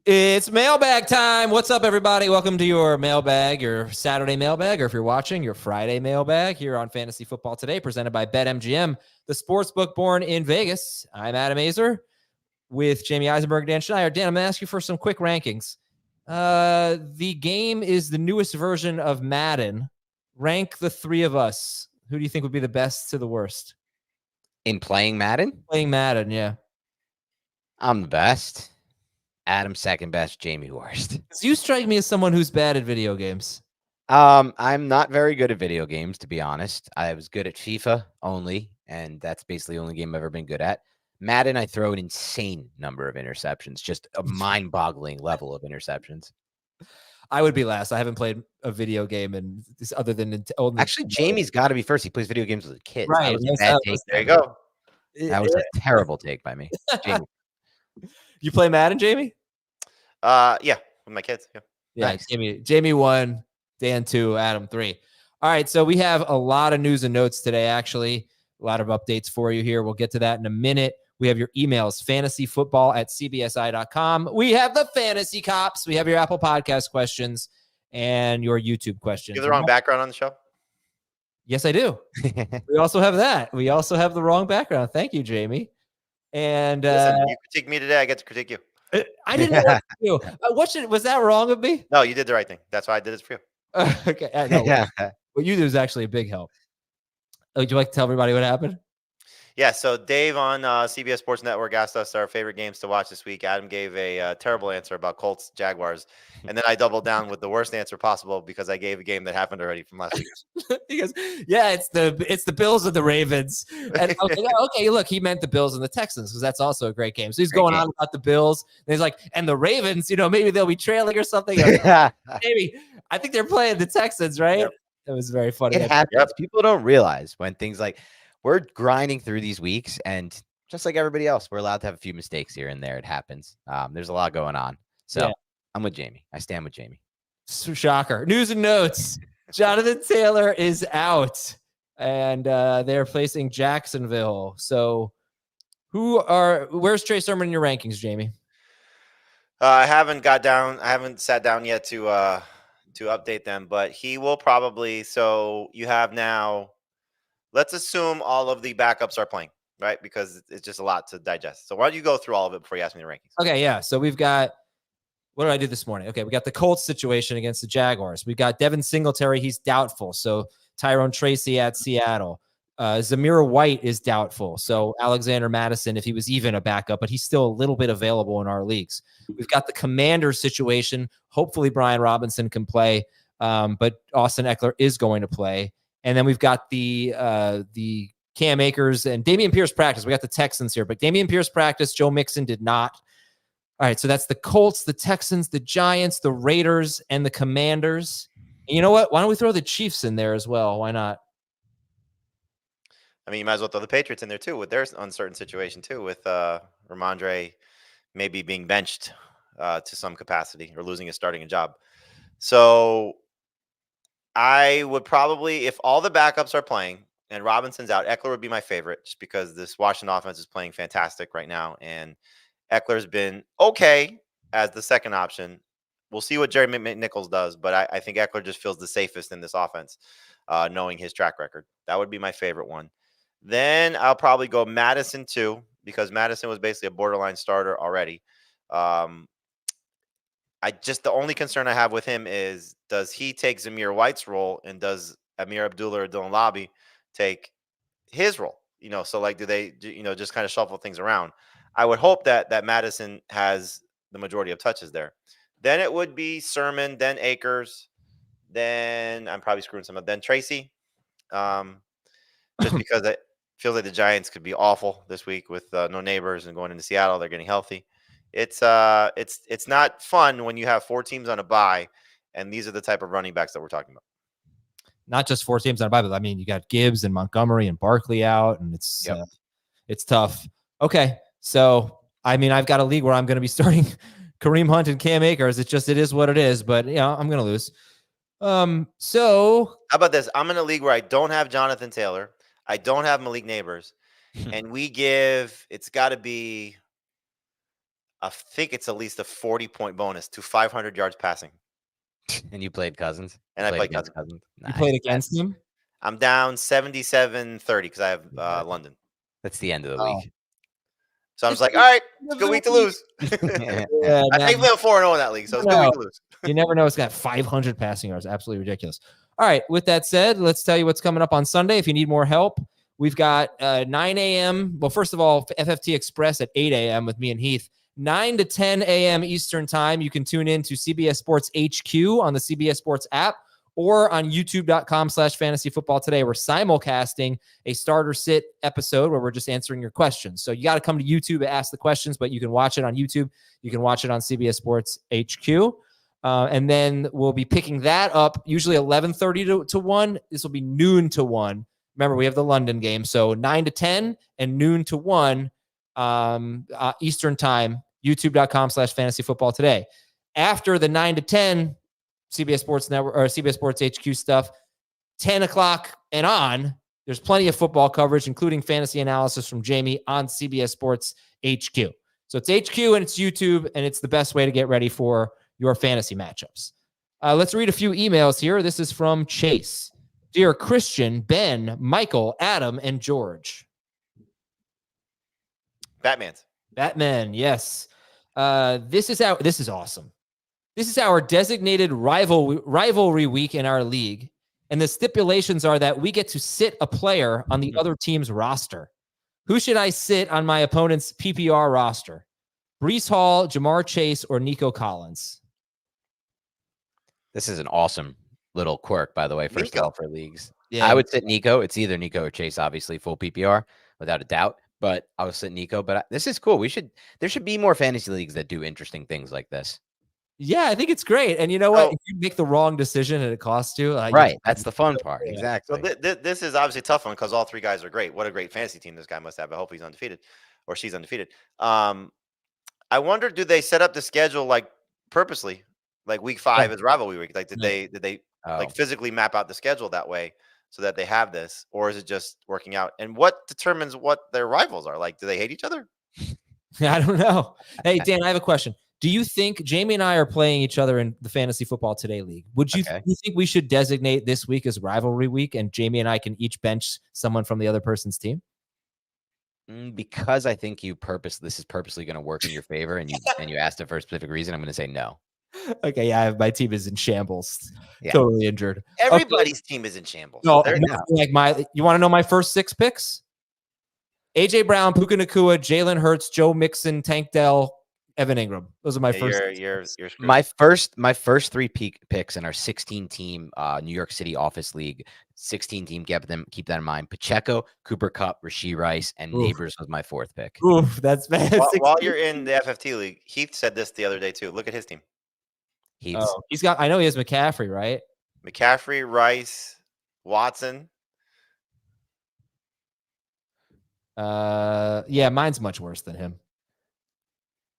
It's mailbag time. What's up, everybody? Welcome to your mailbag, your Saturday mailbag, or if you're watching, your Friday mailbag here on Fantasy Football Today, presented by BetMGM, the sports book born in Vegas. I'm Adam Azer with Jamie Eisenberg, Dan Schneider. Dan, I'm going to ask you for some quick rankings. The game is the newest version of Madden. Rank the three of us. Who do you think would be the best to the worst? In playing Madden? Playing Madden, yeah. I'm the best. Adam second best, Jamie worst. You strike me as someone who's bad at video games. I'm not very good at video games, to be honest. I was good at FIFA only, and that's basically the only game I've ever been good at. Madden, I throw an insane number of interceptions, just a mind-boggling level of interceptions. I would be last. I haven't played a video game and other than Actually, Jamie's got to be first. He plays video games with kids. Right. That was a bad take. There you go. That was a terrible take by me. Jamie. You play Madden, Jamie? Yeah, with my kids. Yeah, Nice. Jamie 1, Dan 2, Adam 3. All right, so we have a lot of news and notes today, actually. A lot of updates for you here. We'll get to that in a minute. We have your emails, fantasyfootball@cbsi.com. We have the Fantasy Cops. We have your Apple Podcast questions and your YouTube questions. You have the wrong background on the show? Yes, I do. We also have that. We also have the wrong background. Thank you, Jamie. And Listen, you critique me today. I get to critique you. I didn't know what to do. Was that wrong of me? No, you did the right thing. That's why I did this for you. Okay. No, what you do is actually a big help. Would you like to tell everybody what happened? Yeah, so Dave on CBS Sports Network asked us our favorite games to watch this week. Adam gave a terrible answer about Colts, Jaguars. And then I doubled down with the worst answer possible because I gave a game that happened already from last week. He goes, yeah, it's the Bills and the Ravens. And I was like, oh, okay, look, he meant the Bills and the Texans because that's also a great game. So he's going on about the Bills. And he's like, and the Ravens, maybe they'll be trailing or something. Maybe. I think they're playing the Texans, right? Yep. It was very funny. It happens. Yep. People don't realize when things like we're grinding through these weeks, and just like everybody else, we're allowed to have a few mistakes here and there. It happens. There's a lot going on. So I'm with Jamie. I stand with Jamie. Shocker. News and notes. Jonathan Taylor is out, and they're facing Jacksonville. So where's Trey Sermon in your rankings, Jamie? I haven't sat down yet to update them, but he will probably. So you have now. Let's assume all of the backups are playing, right? Because it's just a lot to digest. So why don't you go through all of it before you ask me the rankings? Okay, yeah. So we've got, what did I do this morning? Okay, we got the Colts situation against the Jaguars. We've got Devin Singletary. He's doubtful. So Tyrone Tracy at Seattle. Zamir White is doubtful. So Alexander Madison, if he was even a backup, but he's still a little bit available in our leagues. We've got the Commanders situation. Hopefully Brian Robinson can play, but Austin Eckler is going to play. And then we've got the Cam Akers and Dameon Pierce practice. We got the Texans here, but Dameon Pierce practice. Joe Mixon did not. All right, so that's the Colts, the Texans, the Giants, the Raiders, and the Commanders. And you know what? Why don't we throw the Chiefs in there as well? Why not? I mean, you might as well throw the Patriots in there too with their uncertain situation too, with Ramondre maybe being benched to some capacity or losing his starting job. So I would probably, if all the backups are playing and Robinson's out, Eckler would be my favorite just because this Washington offense is playing fantastic right now. And Eckler's been okay as the second option. We'll see what Jerry McNichols does, but I think Eckler just feels the safest in this offense, knowing his track record. That would be my favorite one. Then I'll probably go Madison too, because Madison was basically a borderline starter already. The only concern I have with him is, does he take Zamir White's role and does Amir Abdullah or Dylan Lobby take his role? So like, do they, just kind of shuffle things around? I would hope that Madison has the majority of touches there. Then it would be Sermon, then Akers, then I'm probably screwing some up. Then Tracy, just because it feels like the Giants could be awful this week with no neighbors and going into Seattle. They're getting healthy. It's not fun when you have 4 teams on a bye, and these are the type of running backs that we're talking about. Not just 4 teams on a bye, but I mean, you got Gibbs and Montgomery and Barkley out, and it's tough. Okay, so I mean, I've got a league where I'm going to be starting Kareem Hunt and Cam Akers. It is what it is, but I'm going to lose. So how about this? I'm in a league where I don't have Jonathan Taylor, I don't have Malik Neighbors, and it's got to be. I think it's at least a 40-point bonus to 500 yards passing. And you played Cousins? And I played Cousins. You played against him? I'm down 77-30 because I have London. That's the end of the Oh. week. So I'm just like, all right, it's a good week to lose. Yeah, I think we have 4-0 in that league, so it's a good week to lose. You never know. It's got 500 passing yards. Absolutely ridiculous. All right. With that said, let's tell you what's coming up on Sunday. If you need more help, we've got 9 a.m. Well, first of all, FFT Express at 8 a.m. with me and Heath. 9 to 10 a.m. Eastern time. You can tune in to CBS Sports HQ on the CBS Sports app or on youtube.com/fantasyfootball today. We're simulcasting a starter sit episode where we're just answering your questions. So you got to come to YouTube to ask the questions, but you can watch it on YouTube. You can watch it on CBS Sports HQ. And then we'll be picking that up usually 11:30 to 1. This will be noon to 1. Remember, we have the London game. So 9 to 10 and noon to 1 Eastern time, youtube.com/fantasyfootball today. After the 9 to 10 CBS Sports Network or CBS Sports HQ stuff, 10 o'clock and on, there's plenty of football coverage, including fantasy analysis from Jamie on CBS Sports HQ. So it's HQ and it's YouTube, and it's the best way to get ready for your fantasy matchups. Let's read a few emails here. This is from Chase. Dear Christian, Ben, Michael, Adam, and George. Batman, yes. This is awesome. This is our designated rivalry week in our league, and the stipulations are that we get to sit a player on the other team's roster. Who should I sit on my opponent's PPR roster? Breece Hall, Jamar Chase, or Nico Collins? This is an awesome little quirk, by the way, first of all, for leagues. Yeah. I would sit Nico. It's either Nico or Chase, obviously, full PPR, without a doubt. But I would sit Nico. But this is cool. There should be more fantasy leagues that do interesting things like this. Yeah, I think it's great. And you know what? If you make the wrong decision and it costs you. Right. That's the fun part. Yeah. Exactly. So this is obviously a tough one because all three guys are great. What a great fantasy team this guy must have. I hope he's undefeated or she's undefeated. I wonder, do they set up the schedule like purposely? Like week 5 is rivalry week. Like did they like physically map out the schedule that way so that they have this, or is it just working out? And what determines what their rivals are? Like, do they hate each other? I don't know. Hey, Dan, I have a question. Do you think Jamie and I are playing each other in the Fantasy Football Today League? Would you think we should designate this week as rivalry week, and Jamie and I can each bench someone from the other person's team? Because I think this is purposely going to work in your favor, and you asked it for a specific reason, I'm going to say no. Okay, yeah, my team is in shambles. Yeah. Totally injured. Everybody's team is in shambles. No, like you want to know my first 6 picks? AJ Brown, Puka Nacua, Jalen Hurts, Joe Mixon, Tank Dell, Evan Ingram. Those are my first. You're screwed. My first 3 picks in our 16-team New York City office league. 16-team. Keep that in mind. Pacheco, Cooper Kupp, Rashee Rice, and Neighbors was my 4th pick. Oof, that's bad. While you're in the FFT league, Heath said this the other day too. Look at his team. He's got. I know he has McCaffrey, right? McCaffrey, Rice, Watson. Yeah, mine's much worse than him.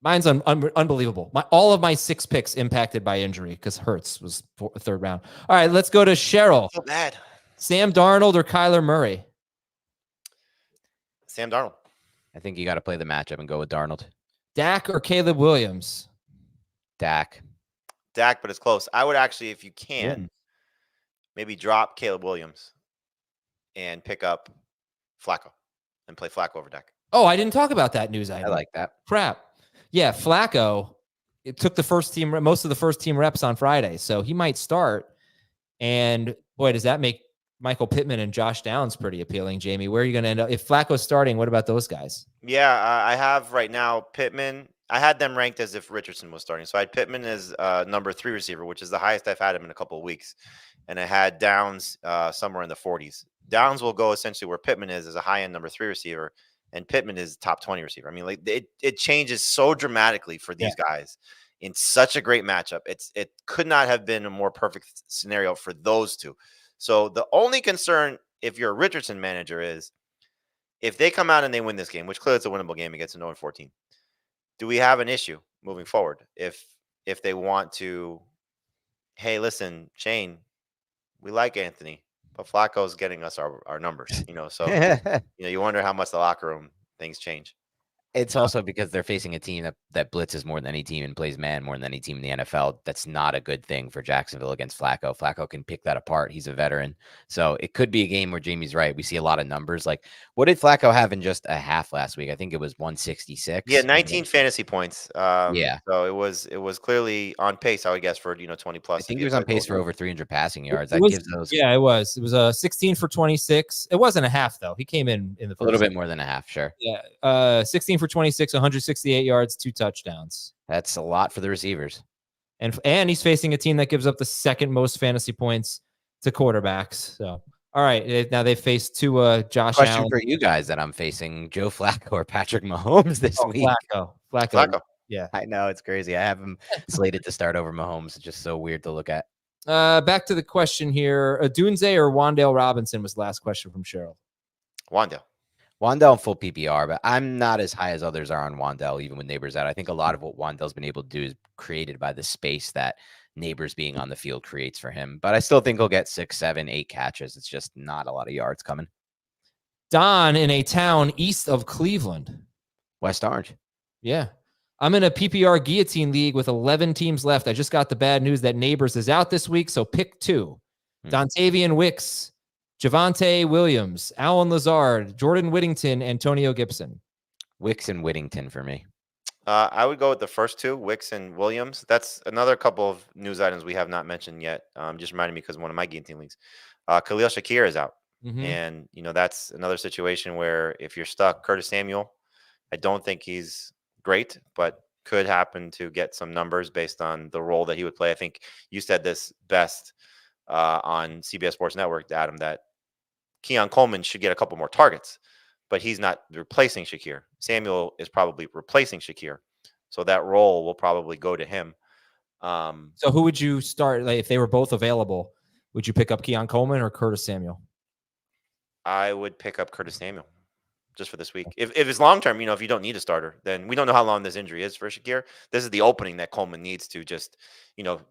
Mine's unbelievable. All of my 6 picks impacted by injury because Hurts was 3rd round. All right, let's go to Cheryl. So bad. Sam Darnold or Kyler Murray? Sam Darnold. I think you got to play the matchup and go with Darnold. Dak or Caleb Williams? Dak, but it's close. I would actually, if you can, maybe drop Caleb Williams and pick up Flacco and play Flacco over Dak. Oh, I didn't talk about that news item. I like that. Crap. Yeah, Flacco, it took most of the first team reps on Friday, so he might start. And boy, does that make Michael Pittman and Josh Downs pretty appealing, Jamie. Where are you going to end up? If Flacco's starting, what about those guys? Yeah, I have right now Pittman. I had them ranked as if Richardson was starting. So I had Pittman as number 3 receiver, which is the highest I've had him in a couple of weeks. And I had Downs somewhere in the 40s. Downs will go essentially where Pittman is as a high-end number 3 receiver, and Pittman is top 20 receiver. I mean, like it changes so dramatically for these guys in such a great matchup. It could not have been a more perfect scenario for those two. So the only concern, if you're a Richardson manager, is if they come out and they win this game, which clearly it's a winnable game against a 0-14. Do we have an issue moving forward? If they want to, hey, listen, Shane, we like Anthony, but Flacco's getting us our numbers, so you wonder how much the locker room things change. It's also because they're facing a team that blitzes more than any team and plays man more than any team in the NFL. That's not a good thing for Jacksonville against Flacco. Flacco can pick that apart. He's a veteran. So it could be a game where Jamie's right. We see a lot of numbers. Like, what did Flacco have in just a half last week? I think it was 166. Yeah, 19 fantasy points. Yeah. So it was clearly on pace, I would guess, for 20 plus. I think he was on pace for over 300 passing yards. It That was, gives those yeah, it was. It was a 16 for 26. It wasn't a half though. He came in the first a little bit more than a half. Sure. Yeah, 16 for 26, 168 yards, 2 touchdowns. That's a lot for the receivers. And he's facing a team that gives up the second most fantasy points to quarterbacks. So, all right, now they faced two Josh Question Allen. for you guys that I'm facing: Joe Flacco or Patrick Mahomes this week? Flacco. Yeah, I know, it's crazy. I have him slated to start over Mahomes. It's just so weird to look at. Back to the question here: Dunze or Wan'Dale Robinson was the last question from Cheryl. Wan'Dale in full PPR, but I'm not as high as others are on Wan'Dale, even with Neighbors out. I think a lot of what Wan'Dale's been able to do is created by the space that Neighbors being on the field creates for him. But I still think he'll get 6, 7, 8 catches. It's just not a lot of yards coming. Don in a town east of Cleveland. West Orange. Yeah. I'm in a PPR guillotine league with 11 teams left. I just got the bad news that Neighbors is out this week, so pick 2. Dontavian Wicks, Javonte Williams, Alan Lazard, Jordan Whittington, Antonio Gibson. Wicks and Whittington for me. I would go with the first 2, Wicks and Williams. That's another couple of news items we have not mentioned yet. Just reminded me because one of my guillotine leagues. Khalil Shakir is out. And, that's another situation where if you're stuck, Curtis Samuel, I don't think he's great, but could happen to get some numbers based on the role that he would play. I think you said this best on CBS Sports Network, Adam, that Keon Coleman should get a couple more targets, but he's not replacing Shakir. Samuel is probably replacing Shakir. So that role will probably go to him. So who would you start? Like, if they were both available, would you pick up Keon Coleman or Curtis Samuel? I would pick up Curtis Samuel just for this week. If it's long term, if you don't need a starter, then we don't know how long this injury is for Shakir. This is the opening that Coleman needs to just,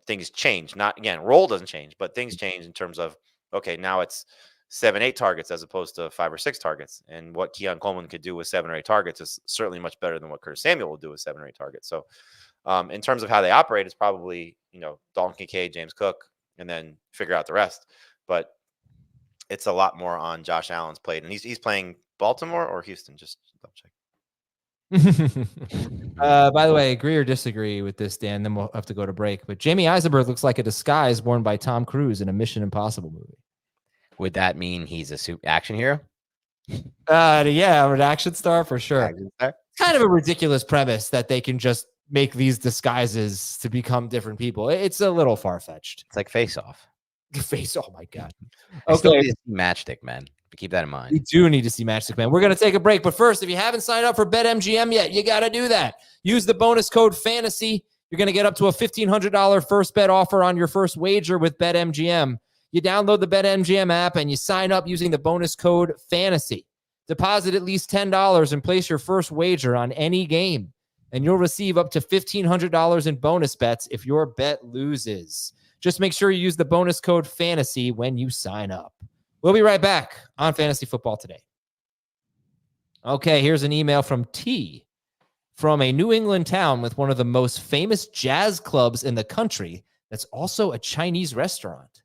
things change. Not, again, role doesn't change, but things change in terms of, okay, now it's 7, 8 targets as opposed to 5 or 6 targets. And what Keon Coleman could do with 7 or 8 targets is certainly much better than what Curtis Samuel will do with 7 or 8 targets. So in terms of how they operate, it's probably, Dalton Kincaid, James Cook, and then figure out the rest. But it's a lot more on Josh Allen's plate. And he's playing Baltimore or Houston? Just double check. By the way, agree or disagree with this, Dan? Then we'll have to go to break. But Jamie Eisenberg looks like a disguise worn by Tom Cruise in a Mission Impossible movie. Would that mean he's a super action hero? Yeah, an action star for sure. Star? Kind of a ridiculous premise that they can just make these disguises to become different people. It's a little far-fetched. It's like Face Off. Oh my God. I still need to see Matchstick Man. Keep that in mind. We do need to see Matchstick Man. We're going to take a break. But first, if you haven't signed up for BetMGM yet, you got to do that. Use the bonus code FANTASY. You're going to get up to a $1,500 first bet offer on your first wager with BetMGM. You download the BetMGM app and you sign up using the bonus code FANTASY. Deposit at least $10 and place your first wager on any game. And you'll receive up to $1,500 in bonus bets if your bet loses. Just make sure you use the bonus code FANTASY when you sign up. We'll be right back on Fantasy Football Today. Okay, here's an email from T from a New England town with one of the most famous jazz clubs in the country that's also a Chinese restaurant.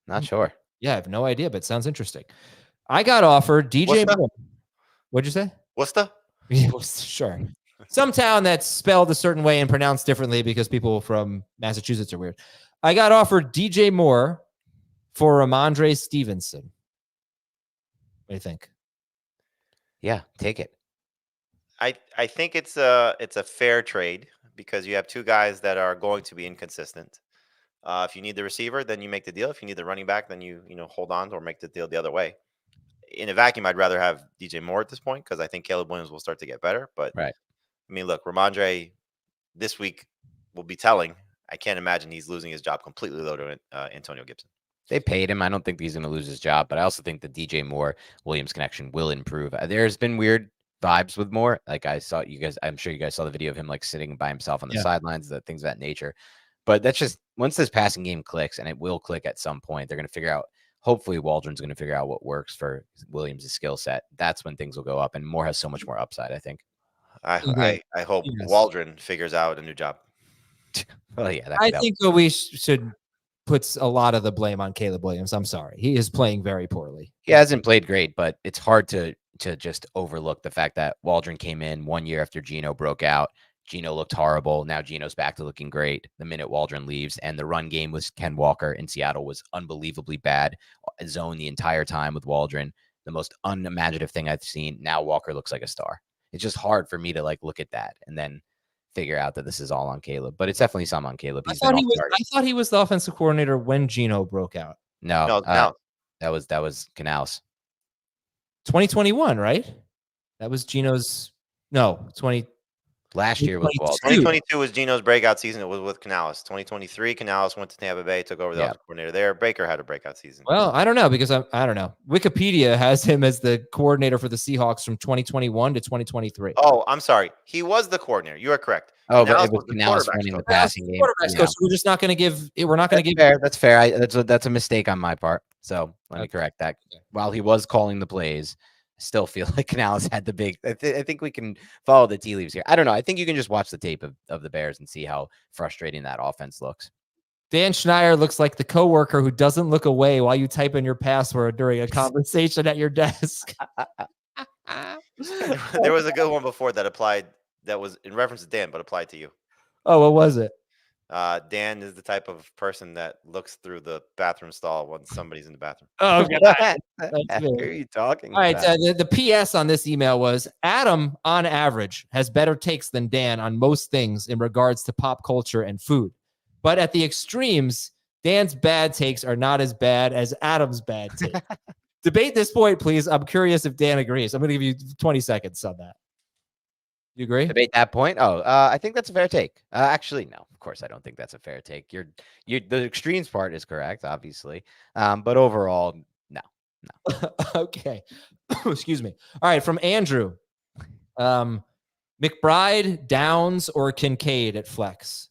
Not sure. Yeah, I have no idea, but it sounds interesting. I got offered DJ Moore. What'd you say? Worcester? Sure. Some town that's spelled a certain way and pronounced differently because people from Massachusetts are weird. I got offered DJ Moore for Ramondre Stevenson. What do you think? Yeah, take it. I think it's a fair trade because you have 2 guys that are going to be inconsistent. If you need the receiver, then you make the deal. If you need the running back, then you hold on or make the deal the other way. In a vacuum, I'd rather have DJ Moore at this point because I think Caleb Williams will start to get better. But right. I mean, look, Ramondre this week will be telling. I can't imagine he's losing his job completely though to Antonio Gibson. They paid him. I don't think he's going to lose his job, but I also think the DJ Moore Williams connection will improve. There's been weird vibes with Moore. Like I saw you guys, I'm sure you guys saw the video of him like sitting by himself on the sidelines, the things of that nature. But that's just once this passing game clicks, and it will click at some point, they're going to figure out hopefully Waldron's going to figure out what works for Williams' skill set. That's when things will go up, and Moore has so much more upside, I think. I hope Yes. Waldron figures out a new job. Well, yeah, that I could help. think that we should put a lot of the blame on Caleb Williams. I'm sorry. He is playing very poorly. He hasn't played great, but it's hard to just overlook the fact that Waldron came in 1 year after Geno broke out. Geno looked horrible. Now Geno's back to looking great the minute Waldron leaves. And the run game with Ken Walker in Seattle was unbelievably bad. Zone the entire time with Waldron. The most unimaginative thing I've seen. Now Walker looks like a star. It's just hard for me to like look at that and then figure out that this is all on Caleb. But it's definitely some on Caleb. I thought he was the offensive coordinator when Geno broke out. No, No. that was Canales. 2021, right? That was Geno's. No, 20. Last year was Waldron. 2022 was Geno's breakout season. It was with Canales. 2023, Canales went to Tampa Bay, took over the offensive coordinator there. Baker had a breakout season. Well, I don't know because I don't know. Wikipedia has him as the coordinator for the Seahawks from 2021 to 2023. Oh, I'm sorry. He was the coordinator. You are correct. Oh, Canales but it was was the Canales quarterback's winning the coach. passing game. Quarterback's coach. We're just not going to give. We're not going to give. Fair. That's fair. That's a mistake on my part. So let me Okay. correct that. While he was calling the plays, I still feel like Canales had the big. I think we can follow the tea leaves here. I don't know. I think you can just watch the tape of the Bears and see how frustrating that offense looks. Dan Schneier looks like the coworker who doesn't look away while you type in your password during a conversation at your desk. There was a good one before that applied. That was in reference to Dan, but applied to you. Oh, what was it? Dan is the type of person that looks through the bathroom stall when somebody's in the bathroom. Oh, What are you talking all right. about? The PS on this email was Adam, on average, has better takes than Dan on most things in regards to pop culture and food. But at the extremes, Dan's bad takes are not as bad as Adam's bad take. Debate this point, please. I'm curious if Dan agrees. I'm going to give you 20 seconds on that. You agree? Debate that point. Oh, I think that's a fair take. Actually, no. Of course, I don't think that's a fair take. The extremes part is correct, obviously, but overall, no. Okay. Excuse me. All right, from Andrew. McBride, Downs, or Kincaid at flex?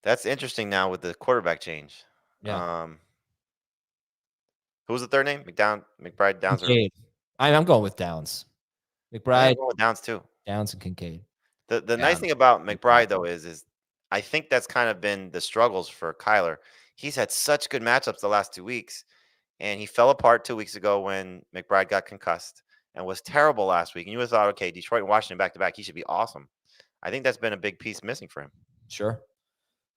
That's interesting now with the quarterback change. Yeah. Who was the third name? McBride, Downs. Kincaid. I'm going with Downs. I'm McBride, going with Downs too. Downs, and Kincaid. The nice thing about McBride though is I think that's kind of been the struggles for Kyler. He's had such good matchups the last 2 weeks, and he fell apart 2 weeks ago when McBride got concussed and was terrible last week. And you would have thought, okay, Detroit and Washington back to back, he should be awesome. I think that's been a big piece missing for him. Sure.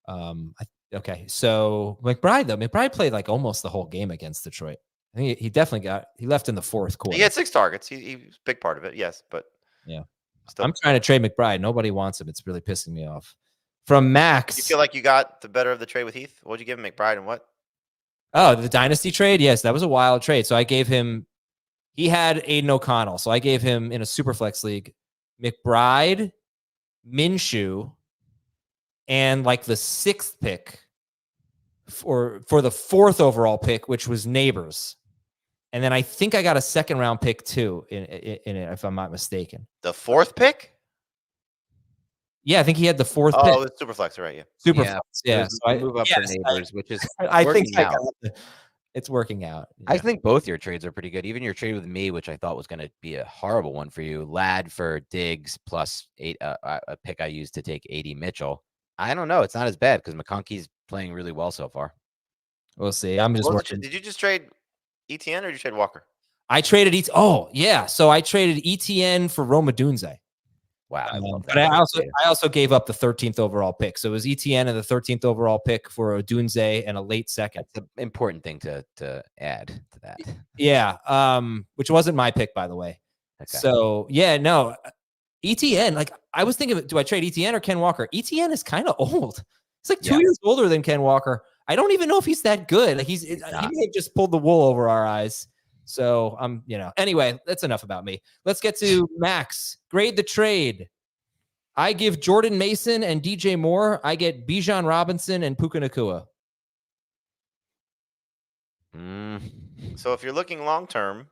Okay. So McBride played like almost the whole game against Detroit. I think he definitely he left in the fourth quarter. He had 6 targets. He was a big part of it, yes, but yeah. Still. I'm trying to trade McBride. Nobody wants him. It's really pissing me off. From Max. You feel like you got the better of the trade with Heath? What'd you give him, McBride, and what? Oh, the dynasty trade? Yes, that was a wild trade. So I gave him, he had Aiden O'Connell. So I gave him in a Superflex league, McBride, Minshew, and like the 6th pick for the 4th overall pick, which was Neighbors. And then I think I got a 2nd round pick too in it, if I'm not mistaken. The 4th pick? Yeah, I think he had the 4th pick. Oh, it's Superflex, right? Yeah. Superflex. Yeah. So I move up for Neighbors, which is I think out. It's working out. Yeah. I think both your trades are pretty good. Even your trade with me, which I thought was going to be a horrible one for you, Ladd for Diggs plus a pick I used to take AD Mitchell. I don't know. It's not as bad because McConkey's playing really well so far. We'll see. I'm just working. Did you just trade ETN or did you trade Walker? I traded Oh, yeah. So I traded ETN for Roma Dunze. Wow. But I also gave up the 13th overall pick. So it was ETN and the 13th overall pick for a Dunze and a late 2nd. That's an important thing to add to that. Yeah. Which wasn't my pick, by the way. Okay. So yeah, no. ETN, like I was thinking, do I trade ETN or Ken Walker? ETN is kind of old. He's like 2 years older than Ken Walker. I don't even know if he's that good. Like he may have just pulled the wool over our eyes. So anyway, that's enough about me. Let's get to Max. Grade the trade. I give Jordan Mason and DJ Moore. I get Bijan Robinson and Puka Nacua. So if you're looking long term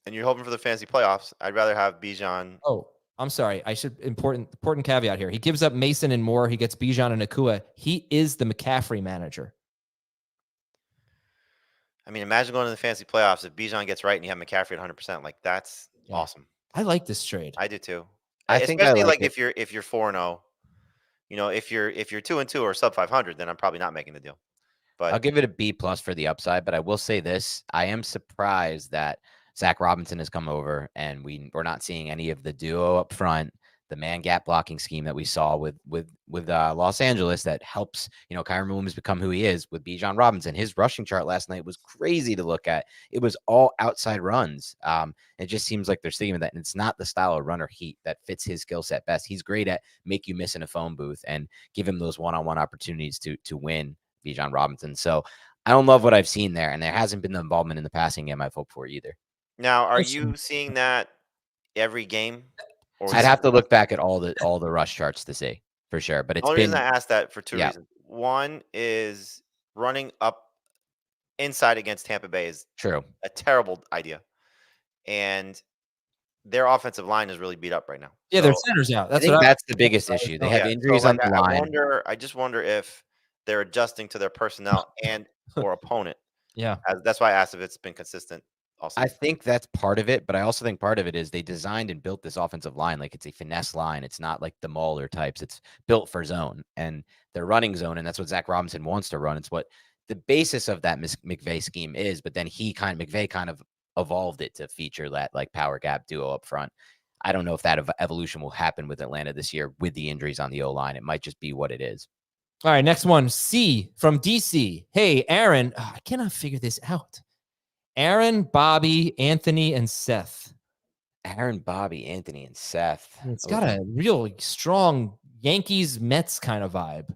and you're hoping for the fantasy playoffs, I'd rather have Bijan. Oh, I'm sorry. I should important caveat here. He gives up Mason and Moore. He gets Bijan and Nacua. He is the McCaffrey manager. I mean, imagine going to the fantasy playoffs if Bijan gets right and you have McCaffrey at 100%. Like that's Yeah. awesome. I like this trade. I do too. I think I Especially like like it. if you're 4-0, if you're 2-2 or sub 500, then I'm probably not making the deal. I'll But give it a B+ for the upside, but I will say this: I am surprised that Zach Robinson has come over, and we're not seeing any of the duo up front, the man gap blocking scheme that we saw with Los Angeles that helps Kyren Williams become who he is with Bijan Robinson. His rushing chart last night was crazy to look at. It was all outside runs. It just seems like they're sticking with that, and it's not the style of runner heat that fits his skill set best. He's great at make you miss in a phone booth and give him those one-on-one opportunities to win. Bijan Robinson. So I don't love what I've seen there, and there hasn't been the involvement in the passing game I've hoped for either. now, are you seeing that every game? Or I'd have to look back at all the rush charts to see for sure. But the it's only been reason I asked that for two reasons. One is running up inside against Tampa Bay is true. a terrible idea, and their offensive line is really beat up right now. Yeah, their center's out. I think that's the biggest issue. They have injuries on the line. I just wonder if they're adjusting to their personnel and or opponent. Yeah. That's why I asked if it's been consistent. Also, I think that's part of it, but I also think part of it is they designed and built this offensive line like it's a finesse line. It's not like the Mauler types. It's built for zone, and they're running zone, and that's what Zach Robinson wants to run. It's what the basis of that McVay scheme is, but then McVay kind of evolved it to feature that like power gap duo up front. I don't know if that evolution will happen with Atlanta this year with the injuries on the O-line. It might just be what it is. All right, next one. C from DC. Hey, Aaron. I cannot figure this out. Aaron, Bobby, Anthony, and Seth. Aaron, Bobby, Anthony, and Seth. It's got a real strong Yankees Mets kind of vibe.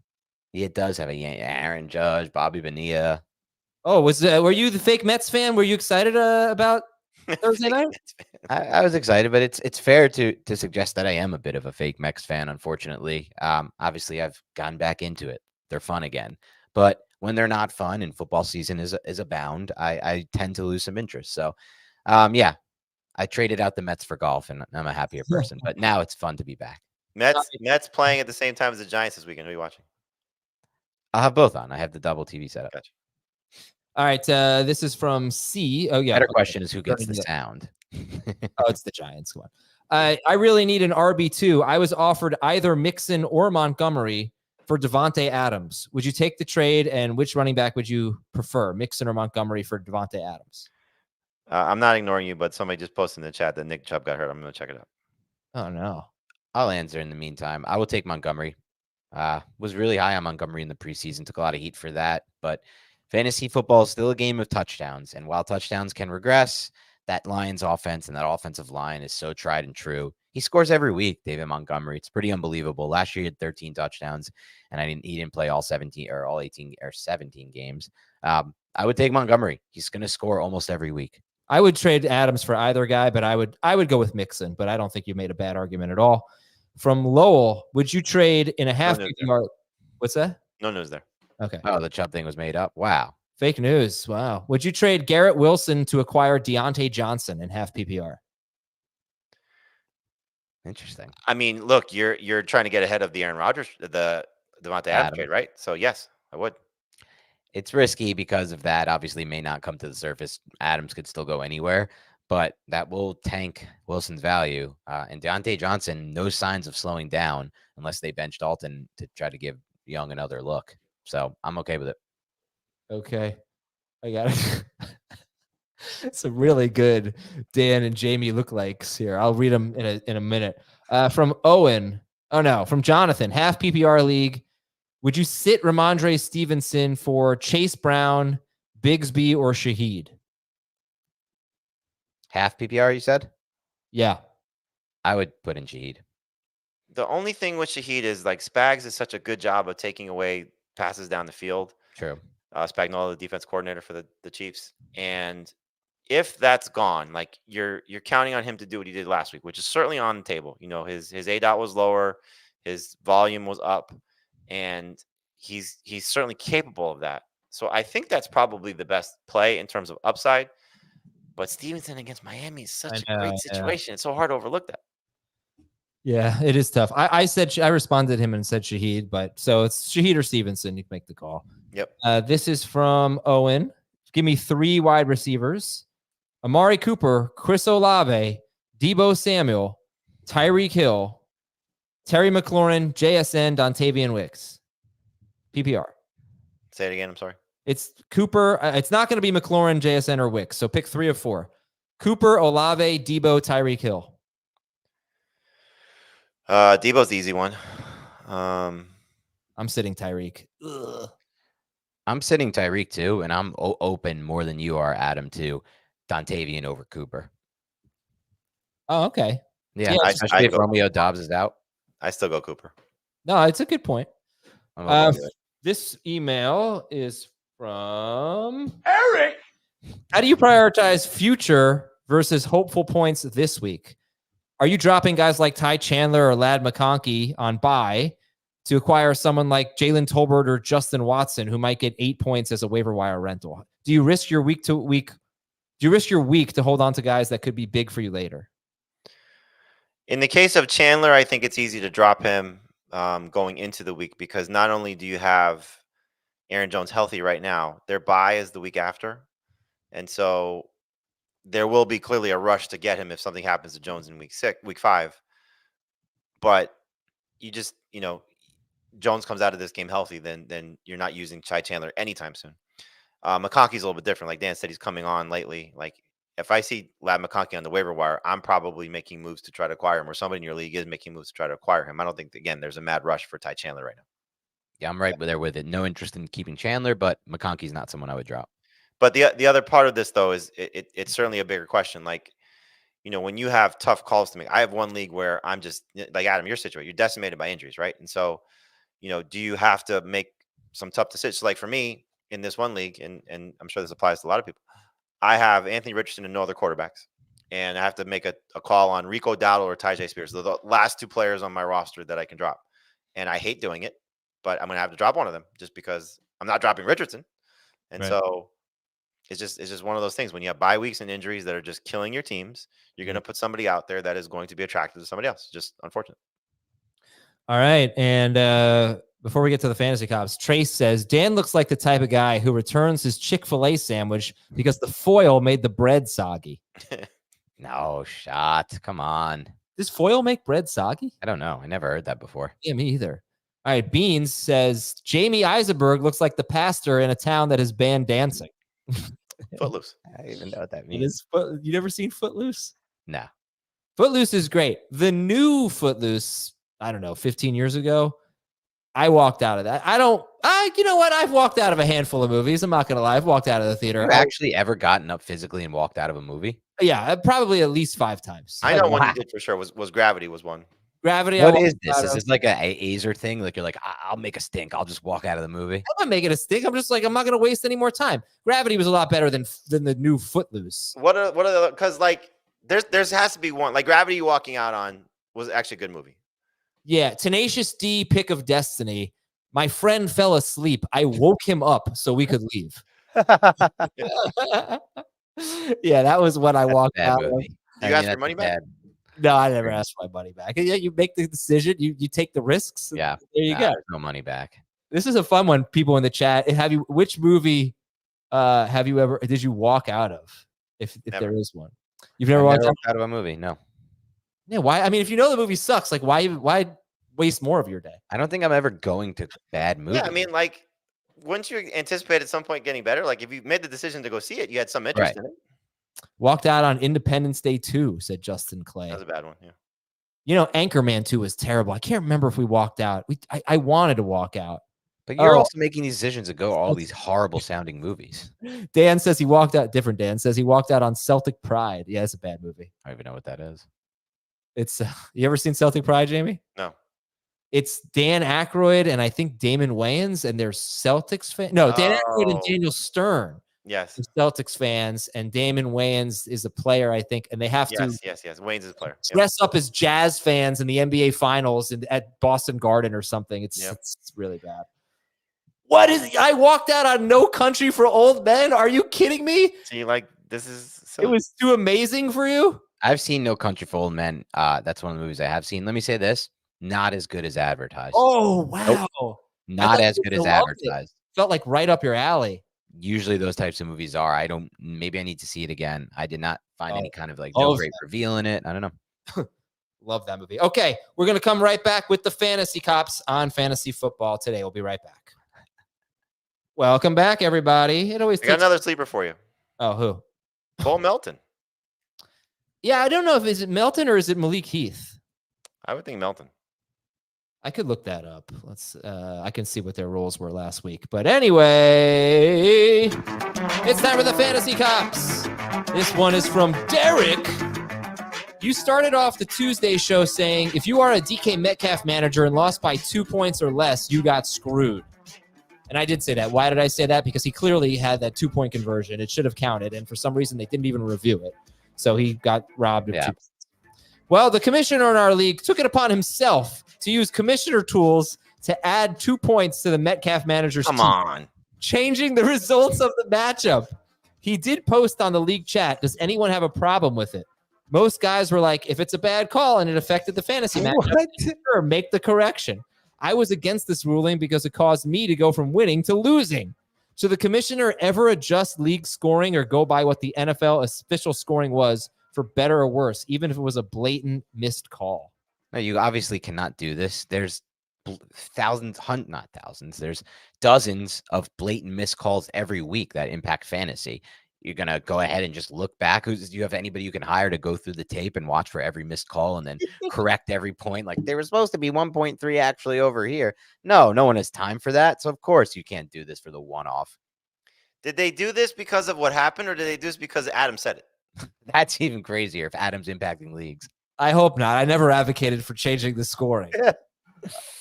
Yeah, it does have a Aaron Judge, Bobby Bonilla. Oh, were you the fake Mets fan? Were you excited about Thursday night? I was excited, but it's fair to suggest that I am a bit of a fake Mets fan, unfortunately. Obviously, I've gone back into it. They're fun again. But when they're not fun and football season is abound, I tend to lose some interest. So, yeah, I traded out the Mets for golf, and I'm a happier person. But now it's fun to be back. Mets playing at the same time as the Giants this weekend. Who are you watching? I'll have both on. I have the double TV setup. Gotcha. All right, this is from C. Oh, yeah. Better question is who gets the sound. Oh, it's the Giants. Come on. I really need an RB2. I was offered either Mixon or Montgomery for Devontae Adams. Would you take the trade, and which running back would you prefer, Mixon or Montgomery for Devontae Adams? I'm not ignoring you, but somebody just posted in the chat that Nick Chubb got hurt. I'm going to check it out. Oh, no. I'll answer in the meantime. I will take Montgomery. Was really high on Montgomery in the preseason. Took a lot of heat for that, but fantasy football is still a game of touchdowns, and while touchdowns can regress, that Lions offense and that offensive line is so tried and true. He scores every week, David Montgomery. It's pretty unbelievable. Last year he had 13 touchdowns, and he didn't play all 17 or all 18 or 17 games. I would take Montgomery. He's going to score almost every week. I would trade Adams for either guy, but I would go with Mixon, but I don't think you made a bad argument at all. From Lowell, would you trade in a half PPR? What's that? No news there. Okay. Oh, the Chubb thing was made up. Wow. Fake news. Wow. Would you trade Garrett Wilson to acquire Deontay Johnson in half PPR? Interesting. I mean, look, you're trying to get ahead of the Aaron Rodgers, the Devontae Adams trade, right? So yes, I would. It's risky because of that. Obviously, may not come to the surface. Adams could still go anywhere, but that will tank Wilson's value. And Deontay Johnson, no signs of slowing down unless they bench Dalton to try to give Young another look. So I'm okay with it. Okay. I got it. It's a really good Dan and Jamie lookalikes here. I'll read them in a minute. From Owen. Oh, no. From Jonathan. Half PPR league. Would you sit Ramondre Stevenson for Chase Brown, Bigsby, or Shaheed? Half PPR, you said? Yeah. I would put in Shaheed. The only thing with Shaheed is like Spags is such a good job of taking away passes down the field. True. Spagnuolo, the defense coordinator for the Chiefs. And if that's gone, like you're counting on him to do what he did last week, which is certainly on the table. You know, his ADOT was lower, his volume was up, and he's certainly capable of that. So I think that's probably the best play in terms of upside. But Stevenson against Miami is such a great situation. Yeah. It's so hard to overlook that. Yeah, it is tough. I responded to him and said Shaheed, but so it's Shaheed or Stevenson. You can make the call. Yep. This is from Owen. Give me 3 wide receivers: Amari Cooper, Chris Olave, Deebo Samuel, Tyreek Hill, Terry McLaurin, JSN, Dontavian Wicks. PPR. Say it again. I'm sorry. It's Cooper. It's not going to be McLaurin, JSN, or Wicks. So pick 3 of 4. Cooper, Olave, Deebo, Tyreek Hill. Debo's the easy one. I'm sitting Tyreek. Ugh. I'm sitting Tyreek too, and I'm open more than you are, Adam, to Dontavian over Cooper. Oh, okay. Yeah, Yeah, especially if Romeo Dobbs is out. I still go Cooper. No, it's a good point. I'm This email is from Eric. How do you prioritize future versus hopeful points this week? Are you dropping guys like Ty Chandler or Ladd McConkey on bye to acquire someone like Jalen Tolbert or Justin Watson, who might get 8 points as a waiver wire rental? Do you risk your week to hold on to guys that could be big for you later? In the case of Chandler, I think it's easy to drop him going into the week because not only do you have Aaron Jones healthy right now, their bye is the week after. And so there will be clearly a rush to get him if something happens to Jones in week 5. But you just, Jones comes out of this game healthy, then you're not using Ty Chandler anytime soon. McConkey's a little bit different. Like Dan said, he's coming on lately. Like if I see Ladd McConkey on the waiver wire, I'm probably making moves to try to acquire him, or somebody in your league is making moves to try to acquire him. I don't think, again, there's a mad rush for Ty Chandler right now. Yeah, I'm right there with it. No interest in keeping Chandler, but McConkey's not someone I would drop. But the other part of this, though, is it's certainly a bigger question. Like, when you have tough calls to make, I have one league where I'm just like Adam, your situation, you're decimated by injuries, right? And so, do you have to make some tough decisions? So like for me in this one league, and I'm sure this applies to a lot of people, I have Anthony Richardson and no other quarterbacks. And I have to make a call on Rico Dowdle or Tyjae Spears. They're the last 2 players on my roster that I can drop. And I hate doing it, but I'm going to have to drop one of them just because I'm not dropping Richardson. And so it's just one of those things. When you have bye weeks and injuries that are just killing your teams, you're going to put somebody out there that is going to be attractive to somebody else. Just unfortunate. All right. And before we get to the fantasy cops, Trace says, Dan looks like the type of guy who returns his Chick-fil-A sandwich because the foil made the bread soggy. No shot. Come on. Does foil make bread soggy? I don't know. I never heard that before. Yeah, me either. All right. Beans says, Jamie Eisenberg looks like the pastor in a town that has banned dancing. Footloose. I don't even know what that means. You never seen Footloose? No. Footloose is great. The new Footloose, I don't know, 15 years ago, I walked out of that. You know what? I've walked out of a handful of movies. I'm not going to lie. I've walked out of the theater. Have you actually ever gotten up physically and walked out of a movie? Yeah, probably at least 5 times. I know one you did for sure was Gravity was one. Gravity. What is this? Is this like a Azer thing? Like you're like, I'll make a stink. I'll just walk out of the movie. I'm not making a stink. I'm just like, I'm not going to waste any more time. Gravity was a lot better than the new Footloose. What are the, because like there's has to be one, like Gravity walking out on was actually a good movie. Yeah. Tenacious D, Pick of Destiny. My friend fell asleep. I woke him up so we could leave. Yeah, that was when I walked out. You asked for money back? No, I never asked for my money back. Yeah, you make the decision. You take the risks. Yeah. There you go. No money back. This is a fun one. People in the chat. Which movie did you walk out of? If there is one. You've never walked out of a movie. No. Yeah. Why? I mean, if you know the movie sucks, like why waste more of your day? I don't think I'm ever going to bad movies. Yeah, I mean, like, wouldn't you anticipate at some point getting better? Like, if you made the decision to go see it, you had some interest in it. Walked out on Independence Day 2, said Justin Clay. That was a bad one, yeah. Anchorman 2 was terrible. I can't remember if we walked out. I wanted to walk out. But you're also making these decisions to go all these horrible sounding movies. Dan says he walked out. Different Dan says he walked out on Celtic Pride. Yeah, it's a bad movie. I don't even know what that is. It's you ever seen Celtic Pride, Jamie? No. It's Dan Aykroyd and I think Damon Wayans, and they're Celtics fans. No, Dan Aykroyd and Daniel Stern. Yes. Celtics fans, and Damon Wayans is a player, I think, and they have to. Yes. Wayans is a player. Dress up as Jazz fans in the NBA Finals at Boston Garden or something. It's really bad. I walked out on No Country for Old Men. Are you kidding me? See, like, this is it was too amazing for you? I've seen No Country for Old Men. That's one of the movies I have seen. Let me say this. Not as good as advertised. Oh, wow. Nope. Not as good as advertised. Felt like right up your alley. usually those types of movies are. Maybe I need to see it again. I did not find any kind of like no great reveal in it. I don't know. Love that movie. Okay, we're going to come right back with the Fantasy Cops on Fantasy Football today. We'll be right back. Welcome back, everybody. I got another sleeper for you. Oh, who? Cole Melton. Yeah, I don't know if is it Melton or is it Malik Heath? I would think Melton. I could look that up. I can see what their roles were last week. But anyway, it's time for the Fantasy Cops. This one is from Derek. You started off the Tuesday show saying if you are a DK Metcalf manager and lost by 2 points or less, you got screwed. And I did say that. Why did I say that? Because he clearly had that 2-point conversion. It should have counted. And for some reason, they didn't even review it. So he got robbed of 2 points. Well, the commissioner in our league took it upon himself to use commissioner tools to add 2 points to the Metcalf manager's team. Come on. Changing the results of the matchup. He did post on the league chat, does anyone have a problem with it? Most guys were like, if it's a bad call and it affected the fantasy matchup, sure, make the correction. I was against this ruling because it caused me to go from winning to losing. Should the commissioner ever adjust league scoring or go by what the NFL official scoring was for better or worse, even if it was a blatant missed call? No, you obviously cannot do this. There's not thousands. There's dozens of blatant missed calls every week that impact fantasy. You're going to go ahead and just look back. Do you have anybody you can hire to go through the tape and watch for every missed call and then correct every point? Like they were supposed to be 1.3 actually over here. No one has time for that. So of course you can't do this for the one-off. Did they do this because of what happened or did they do this because Adam said it? That's even crazier if Adam's impacting leagues. I hope not. I never advocated for changing the scoring.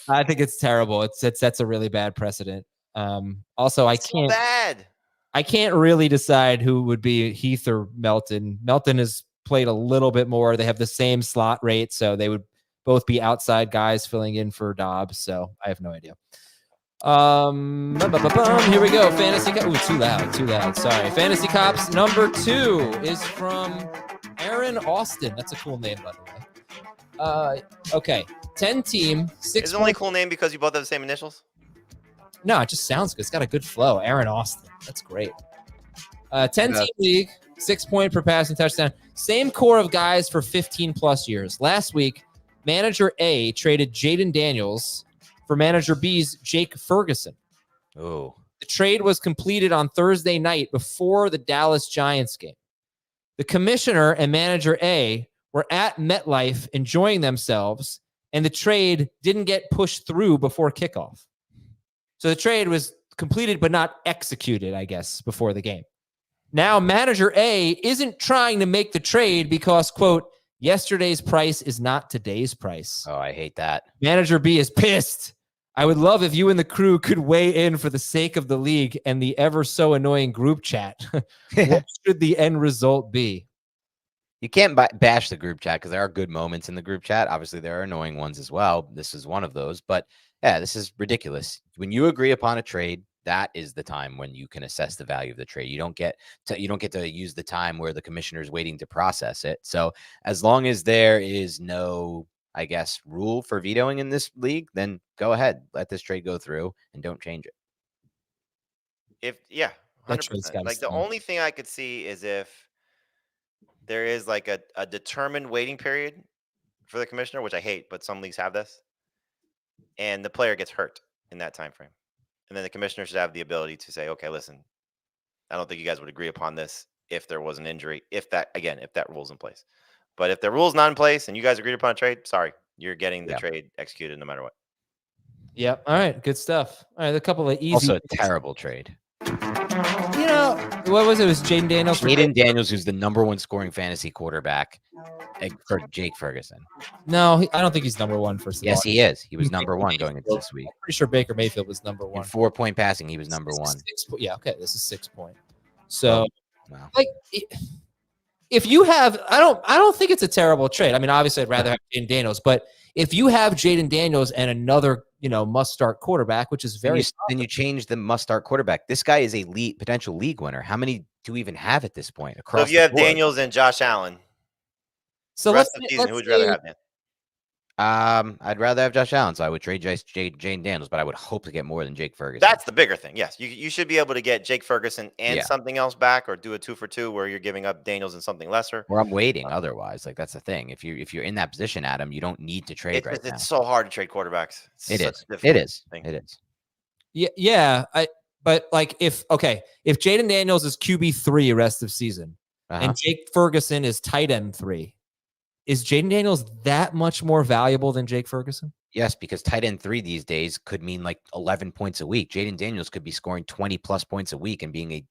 I think it's terrible. It sets a really bad precedent. Also, I can't really decide who would be Heath or Melton. Melton has played a little bit more. They have the same slot rate, so they would both be outside guys filling in for Dobbs. So I have no idea. Here we go. Fantasy Cops. Ooh, too loud. Sorry. Fantasy Cops number 2 is from Aaron Austin. That's a cool name, by the way. Okay. 10-team, 6. Is it only a cool name because you both have the same initials? No, it just sounds good. It's got a good flow. Aaron Austin. That's great. 10-team league, 6 point per passing touchdown. Same core of guys for 15 plus years. Last week, manager A traded Jaden Daniels for manager B's Jake Ferguson. Oh. The trade was completed on Thursday night before the Dallas Giants game. The commissioner and manager A were at MetLife enjoying themselves, and the trade didn't get pushed through before kickoff. So the trade was completed but not executed, I guess, before the game. Now, manager A isn't trying to make the trade because, quote, yesterday's price is not today's price. Oh, I hate that. Manager B is pissed. I would love if you and the crew could weigh in for the sake of the league and the ever so annoying group chat. What should the end result be? You can't bash the group chat because there are good moments in the group chat. Obviously, there are annoying ones as well. This is one of those. But yeah, this is ridiculous. When you agree upon a trade, that is the time when you can assess the value of the trade. You don't get to use the time where the commissioner is waiting to process it. So as long as there is no, I guess, rule for vetoing in this league, then go ahead, let this trade go through and don't change it. 100%. Like the only thing I could see is if there is like a determined waiting period for the commissioner, which I hate, but some leagues have this, and the player gets hurt in that time frame. And then the commissioner should have the ability to say, okay, listen, I don't think you guys would agree upon this if there was an injury, if that rule's in place. But if the rule's not in place and you guys agreed upon a trade, sorry, you're getting the trade executed no matter what. Yep. All right. Good stuff. All right. A couple of easy. Also, a terrible trade. You know, what was it? It was Jaden Daniels. Jaden Daniels, who's the #1 scoring fantasy quarterback for Jake Ferguson. No, I don't think he's #1 for. Yes, he is. He was #1 going into this week. I'm pretty sure Baker Mayfield was #1. In 4-point passing, he was #1. Yeah. Okay. This is 6 point. So, wow. Like, if you have, I don't think it's a terrible trade. I mean, obviously, I'd rather have Jaden Daniels, but if you have Jaden Daniels and another, must-start quarterback, which is very, then you change the must-start quarterback. This guy is a potential league winner. How many do we even have at this point? So if you have Daniels and Josh Allen, so rest of the season, who would you rather have, man? I'd rather have Josh Allen, so I would trade Jane Daniels, but I would hope to get more than Jake Ferguson. That's the bigger thing. Yes, you should be able to get Jake Ferguson and Yeah. something else back, or do a 2-for-2 where you're giving up Daniels and something lesser. Or I'm waiting otherwise. Like that's the thing. If you're in that position, Adam, you don't need to trade right now. It's so hard to trade quarterbacks. It is. Yeah. But like if Jaden Daniels is QB3 rest of season and Jake Ferguson is tight end 3, is Jaden Daniels that much more valuable than Jake Ferguson? Yes, because tight end 3 these days could mean like 11 points a week. Jaden Daniels could be scoring 20 plus points a week and being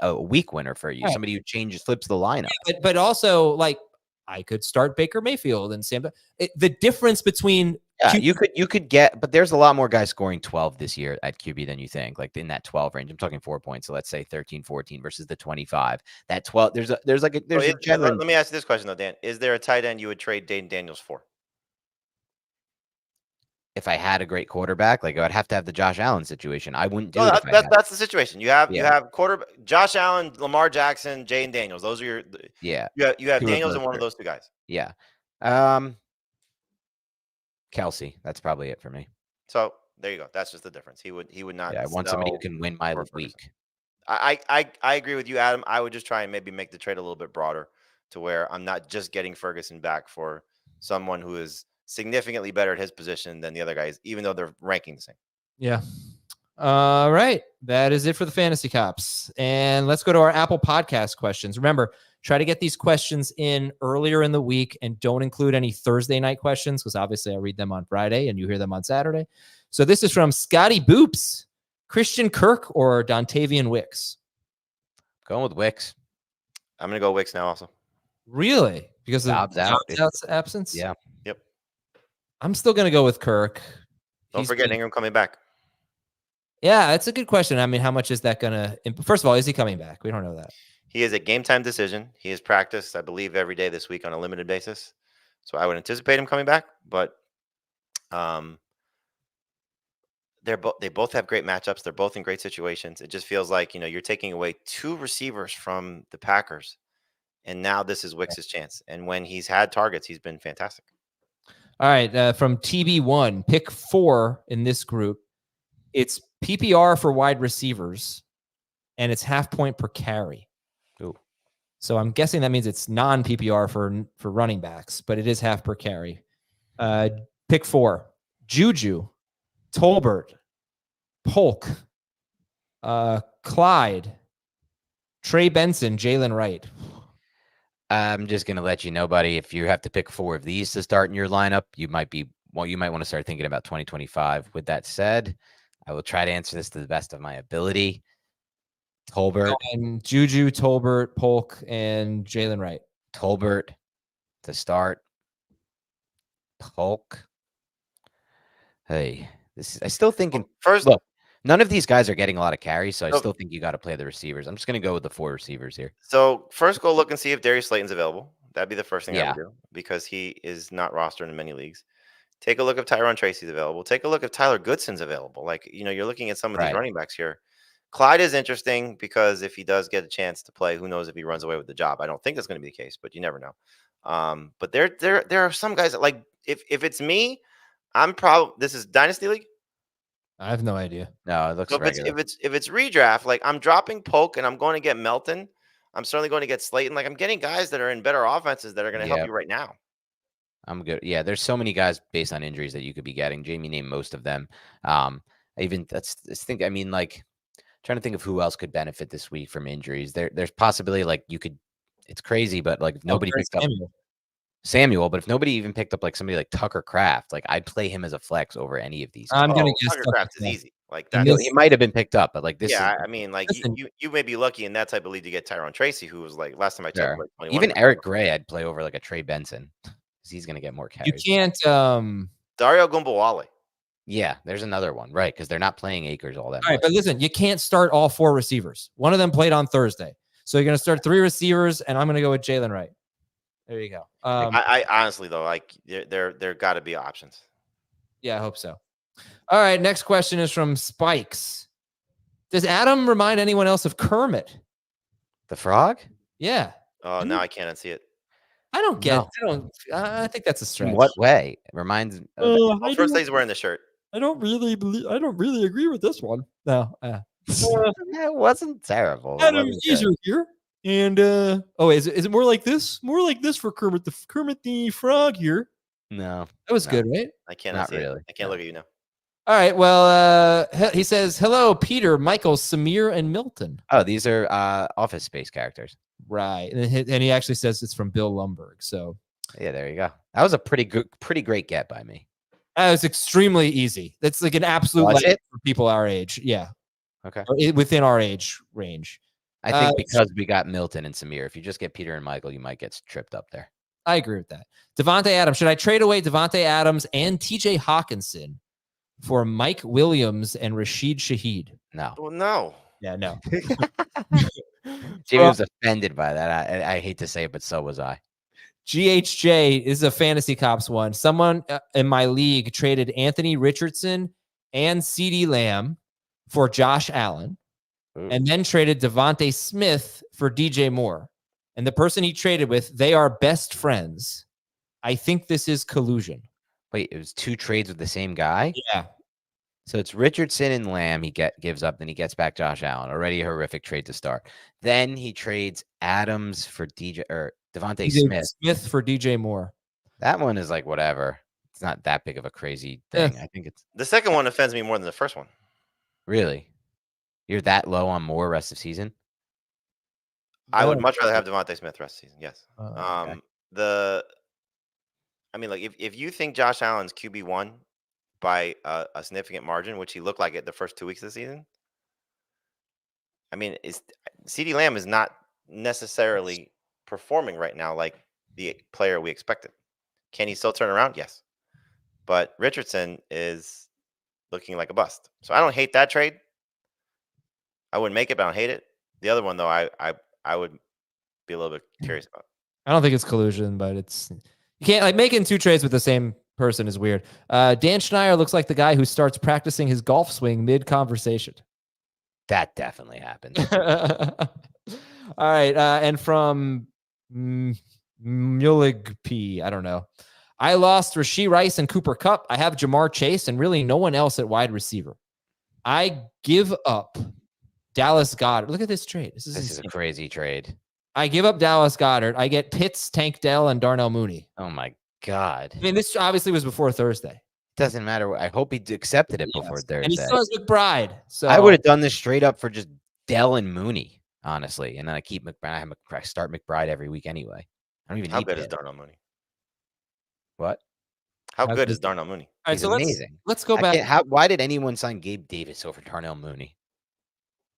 a week winner for you. Right. Somebody who flips the lineup. Yeah, but also like I could start Baker Mayfield and Sam. The difference between you could get, but there's a lot more guys scoring 12 this year at QB than you think. Like in that 12 range, I'm talking 4 points. So let's say 13, 14 versus the 25. That 12, there's a general. Let me ask you this question though, Dan. Is there a tight end you would trade Jaden Daniels for? If I had a great quarterback, like I'd have to have the Josh Allen situation. I wouldn't do it. That's the situation. You have quarterback Josh Allen, Lamar Jackson, Jaden Daniels. Those are your You have Daniels and one of those 2 guys. Yeah. Kelsey. That's probably it for me. So there you go. That's just the difference. He would not. Yeah, I want somebody who can win my week. I agree with you, Adam. I would just try and maybe make the trade a little bit broader to where I'm not just getting Ferguson back for someone who is significantly better at his position than the other guys, even though they're ranking the same. Yeah. All right. That is it for the Fantasy Cops. And let's go to our Apple Podcast questions. Remember, try to get these questions in earlier in the week and don't include any Thursday night questions because obviously I read them on Friday and you hear them on Saturday. So this is from Scotty Boops, Christian Kirk or Dontavian Wicks? Going with Wicks. I'm going to go Wicks now also. Really? Because of Dobbs' absence? Yeah. Yep. I'm still going to go with Kirk. Don't forget Ingram coming back. Yeah, it's a good question. I mean, how much is that going to... First of all, is he coming back? We don't know that. He is a game-time decision. He has practiced, I believe, every day this week on a limited basis. So I would anticipate him coming back. But they both have great matchups. They're both in great situations. It just feels like, you're taking away 2 receivers from the Packers. And now this is Wicks' chance. And when he's had targets, he's been fantastic. All right, from TB1, pick 4 in this group. It's PPR for wide receivers, and it's half point per carry. Ooh. So I'm guessing that means it's non-PPR for running backs, but it is half per carry. Pick 4, Juju, Tolbert, Polk, Clyde, Trey Benson, Jalen Wright. I'm just going to let you know, buddy, if you have to pick 4 of these to start in your lineup, you might want to start thinking about 2025. With that said, I will try to answer this to the best of my ability. Tolbert. And Juju, Tolbert, Polk, and Jalen Wright. Tolbert to start. Polk. Hey, I still think look, none of these guys are getting a lot of carries, so I still think you got to play the receivers. I'm just going to go with the 4 receivers here. So first, go look and see if Darius Slayton's available. That'd be the first thing I would do because he is not rostered in many leagues. Take a look if Tyrone Tracy's available. Take a look if Tyler Goodson's available. Like, you're looking at some of these running backs here. Clyde is interesting because if he does get a chance to play, who knows if he runs away with the job. I don't think that's going to be the case, but you never know. But there are some guys that, like, if it's me, this is Dynasty League. I have no idea. No, it looks regular. If it's redraft, like I'm dropping Polk and I'm going to get Melton. I'm certainly going to get Slayton. Like I'm getting guys that are in better offenses that are going to help you right now. I'm good. Yeah, there's so many guys based on injuries that you could be getting. Jamie named most of them. Trying to think of who else could benefit this week from injuries. There's possibility like you could. It's crazy, but like if nobody picked up Samuel, but if nobody even picked up like somebody like Tucker Kraft, like I'd play him as a flex over any of these. I'm gonna guess Tucker Kraft is easy. Like that, he might have been picked up, but like this. Yeah, I mean, like you may be lucky in that type of league to get Tyrone Tracy, who was like last time I checked, like 21. Even Eric Gray, I'd play over like a Trey Benson. He's going to get more carries. You can't. Dario Gumbawale. Yeah, there's another one, right? Because they're not playing Akers all that much. All right, but listen, you can't start all 4 receivers. One of them played on Thursday, so you're going to start 3 receivers, and I'm going to go with Jalen Wright. There you go. I honestly though, like there got to be options. Yeah, I hope so. All right, next question is from Spikes. Does Adam remind anyone else of Kermit? The Frog? Yeah. Oh, now I can't unsee it. I don't get. No. I think that's a In stretch. what way? It reminds. Well, first he's wearing the shirt. I don't really agree with this one. No. It wasn't terrible. It Adam wasn't Easer good. here. And is it more like this? More like this for Kermit the Frog here. No, That was no. good, right? I cannot Not see really. it. I can't No. look at you now. All right. Well, he says, hello, Peter, Michael, Samir, and Milton. Oh, these are Office Space characters. Right. And he actually says it's from Bill Lumberg. So Yeah, there you go. That was a pretty great get by me. that was extremely easy. That's like an absolute Was light it? for people our age. Yeah. Okay. Within our age range. I think because we got Milton and Samir. If you just get Peter and Michael, you might get tripped up there. I agree with that. Devontae Adams. Should I trade away Devontae Adams and TJ Hawkinson for Mike Williams and Rashid Shaheed? No. Well, no. Yeah, no. Jimmy was offended by that. I hate to say it, but so was I. GHJ is a Fantasy Cops one. Someone in my league traded Anthony Richardson and CeeDee Lamb for Josh Allen. Ooh. And then traded Devontae Smith for DJ Moore. And the person he traded with, they are best friends. I think this is collusion. Wait, it was 2 trades with the same guy? Yeah. So it's Richardson and Lamb. He gives up, then he gets back Josh Allen. Already a horrific trade to start. Then he trades Adams for Devontae Smith. Smith for DJ Moore. That one is like whatever. It's not that big of a crazy thing. I think it's The second one offends me more than the first one. really. You're that low on Moore rest of season? I would much rather have Devontae Smith rest of the season. Yes. Okay. I mean, like if you think Josh Allen's QB1 by a significant margin, which he looked like it the first 2 weeks of the season, I mean, CeeDee Lamb is not necessarily performing right now like the player we expected. Can he still turn around? Yes. But Richardson is looking like a bust. So I don't hate that trade. I wouldn't make it, but I don't hate it. The other one, though, I would be a little bit curious about. I don't think it's collusion, but you can't like making 2 trades with the same person is weird. Dan Schneier looks like the guy who starts practicing his golf swing mid-conversation. That definitely happened. All right. And from Mulig P, I don't know. I lost Rashee Rice and Cooper Kupp. I have Jamar Chase and really no one else at wide receiver. I give up Dallas Goedert. Look at this trade. This is a crazy trade. I give up Dallas Goedert. I get Pitts, Tank Dell, and Darnell Mooney. Oh my God. I mean, this obviously was before Thursday. Doesn't matter. I hope he accepted it before Thursday. And he still has McBride. So I would have done this straight up for just Dell and Mooney, honestly. And then I keep McBride. I start McBride every week anyway. I don't even How need good is Pitt. Darnell Mooney? What? How good is Darnell Mooney? All right, He's so amazing. let's go back. Why did anyone sign Gabe Davis over Darnell Mooney?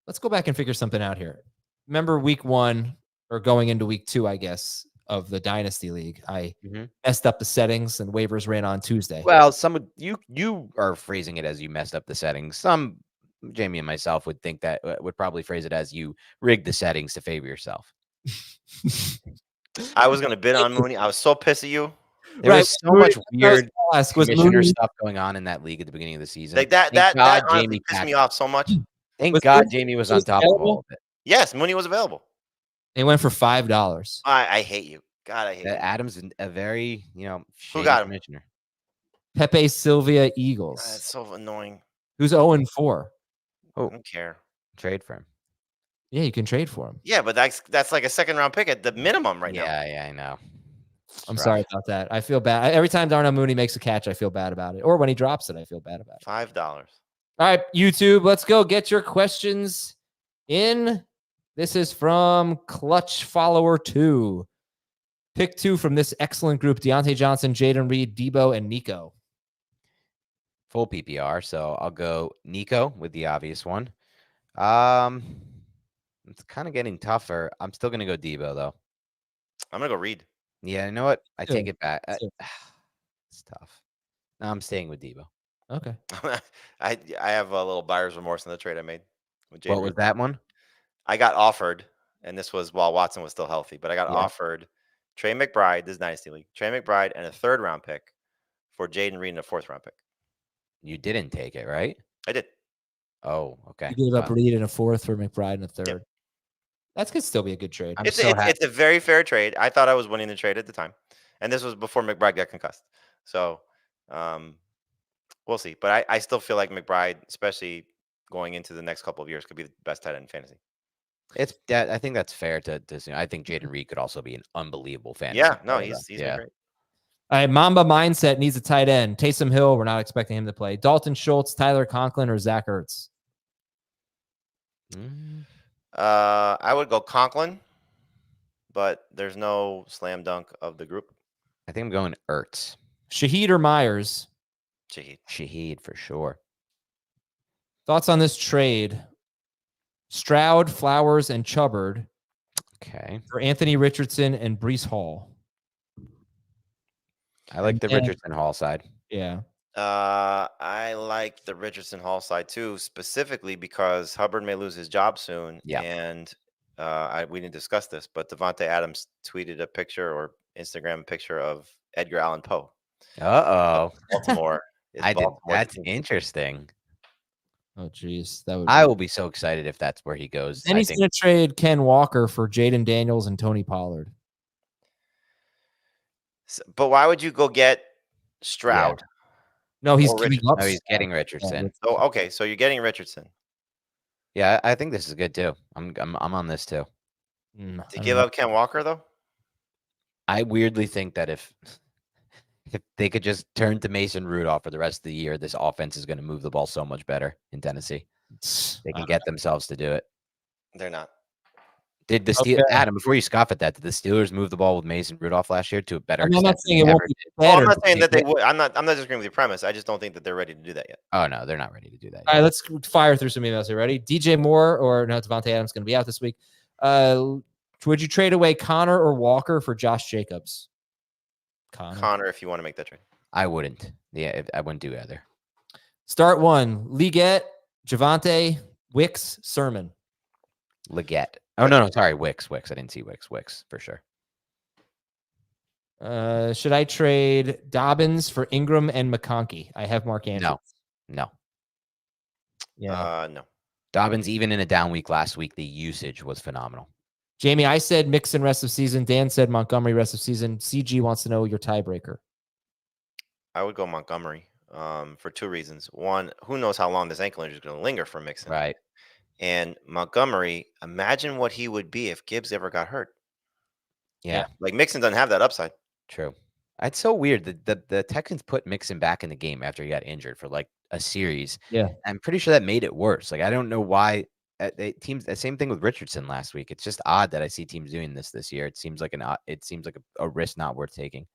Let's go back and figure something out here. Remember week 1 or going into week 2, I guess, of the Dynasty League. I messed up the settings and waivers ran on Tuesday. Well, you are phrasing it as you messed up the settings. Some Jamie and myself would think that would probably phrase it as you rigged the settings to favor yourself. I was going to bid on Mooney. I was so pissed at you. There was so much weird was commissioner stuff going on in that league at the beginning of the season. Like that honestly pissed me off so much. Thank God Jamie was on top of all of it. Yes, Mooney was available. They went for $5. I hate you. God, I hate you. Adams, a very, Who got him? commissioner. Pepe Sylvia Eagles. That's so annoying. Who's 0-4? I don't care. Trade for him. Yeah, you can trade for him. Yeah, but that's like a second-round pick at the minimum right now. Yeah, I know. I'm sorry about that. I feel bad. Every time Darnell Mooney makes a catch, I feel bad about it. Or when he drops it, I feel bad about it. $5. All right, YouTube, let's go get your questions in. This is from Clutch Follower 2. Pick 2 from this excellent group: Deontay Johnson, Jaden Reed, Debo, and Nico. Full PPR, so I'll go Nico with the obvious one. It's kind of getting tougher. I'm still going to go Debo, though. I'm going to go Reed. Yeah, you know what? I take it back. Sure. It's tough. No, I'm staying with Debo. Okay. I have a little buyer's remorse in the trade I made. With What was that one? I got offered, and this was while Watson was still healthy, but I got offered Trey McBride, this is Dynasty League, Trey McBride and a 3rd-round pick for Jaden Reed and a 4th-round pick. You didn't take it, right? I did. Oh, okay. You gave up Reed and a 4th for McBride and a 3rd. Yep. That could still be a good trade. I'm It's so happy. it's a very fair trade. I thought I was winning the trade at the time, and this was before McBride got concussed. So, we'll see. But I still feel like McBride, especially going into the next couple of years, could be the best tight end in fantasy. I think that's fair to assume. I think Jaden Reed could also be an unbelievable fantasy. Yeah, no, player, he's yeah. been great. All right, Mamba Mindset needs a tight end. Taysom Hill, we're not expecting him to play. Dalton Schultz, Tyler Conklin, or Zach Ertz? I would go Conklin, but there's no slam dunk of the group. I think I'm going Ertz. Shaheed or Myers? Shaheed for sure. Thoughts on this trade? Stroud, Flowers, and Chubbard Okay. for Anthony Richardson and Breece Hall. I like the Richardson Hall side. Yeah. I like the Richardson Hall side too, specifically because Hubbard may lose his job soon. Yeah. And we didn't discuss this, but Devontae Adams tweeted a picture or Instagram picture of Edgar Allan Poe. Baltimore. That's interesting. Oh, geez. That would. I will be so excited if that's where he goes. Then he's going to trade Ken Walker for Jaden Daniels and Tony Pollard. But why would you go get Stroud? Yeah. No, he's he's getting Richardson. Oh, okay. So you're getting Richardson. Yeah, I think this is good too. I'm on this too. To give up Ken Walker though? I weirdly think that if they could just turn to Mason Rudolph for the rest of the year, this offense is going to move the ball so much better in Tennessee. They can get themselves to do it. They're not. Did the Steelers, Adam, before you scoff at that, did the Steelers move the ball with Mason Rudolph last year to a better extent? I'm not saying it won't be better. I'm not saying that they would. I'm not disagreeing with your premise. I just don't think that they're ready to do that yet. Oh, no, they're not ready to do that yet. All right, let's fire through some emails here. Ready? DJ Moore or no, Devontae Adams going to be out this week. Would you trade away Connor or Walker for Josh Jacobs? Connor, if you want to make that trade. I wouldn't. Yeah, I wouldn't do either. Start one. Leggett, Javante, Wicks, Sermon. Leggett. Oh, no, sorry. Wicks. I didn't see Wicks. Wicks, for sure. Should I trade Dobbins for Ingram and McConkey? I have Mark Andrews. No. Yeah. No. Dobbins, even in a down week last week, the usage was phenomenal. Jamie, I said Mixon rest of season. Dan said Montgomery rest of season. CG wants to know your tiebreaker. I would go Montgomery for two reasons. One, who knows how long this ankle injury is going to linger for Mixon. Right. And Montgomery, imagine what he would be if Gibbs ever got hurt. Yeah. Like Mixon doesn't have that upside. True. It's so weird. The Texans put Mixon back in the game after he got injured for like a series. Yeah. I'm pretty sure that made it worse. Like, I don't know why teams, the same thing with Richardson last week. It's just odd that I see teams doing this year. It seems like a risk not worth taking.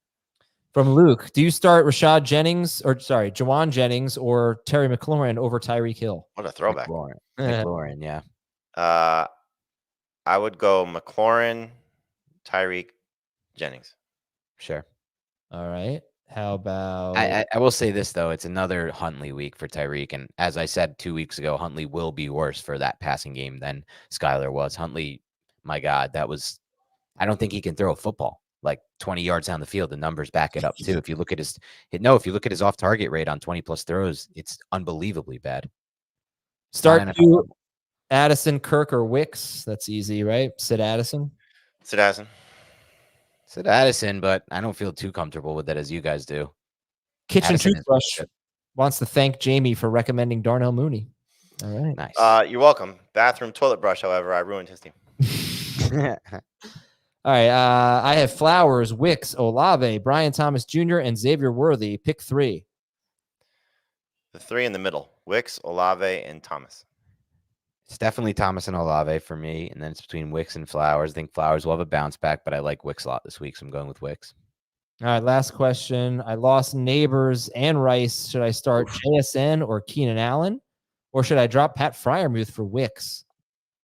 From Luke, do you start Jawan Jennings or Terry McLaurin over Tyreek Hill? What a throwback. McLaurin, yeah. I would go McLaurin, Tyreek, Jennings. Sure. All right. How about... I will say this, though. It's another Huntley week for Tyreek. And as I said 2 weeks ago, Huntley will be worse for that passing game than Skyler was. Huntley, my God, I don't think he can throw a football like 20 yards down the field. The numbers back it up, too. If you look at his off-target rate on 20-plus throws, it's unbelievably bad. Start to Addison, Kirk, or Wicks. That's easy, right? Sid Addison, but I don't feel too comfortable with it as you guys do. Kitchen Toothbrush wants to thank Jamie for recommending Darnell Mooney. All right. Nice. You're welcome. Bathroom toilet brush, however, I ruined his team. All right. I have Flowers, Wicks, Olave, Brian Thomas Jr., and Xavier Worthy. Pick three. The three in the middle: Wicks, Olave, and Thomas. It's definitely Thomas and Olave for me, and then it's between Wicks and Flowers. I think Flowers will have a bounce back, but I like Wicks a lot this week, so I'm going with Wicks. All right, last question. I lost Neighbors and Rice. Should I start JSN or Keenan Allen, or should I drop Pat Freiermuth for Wicks?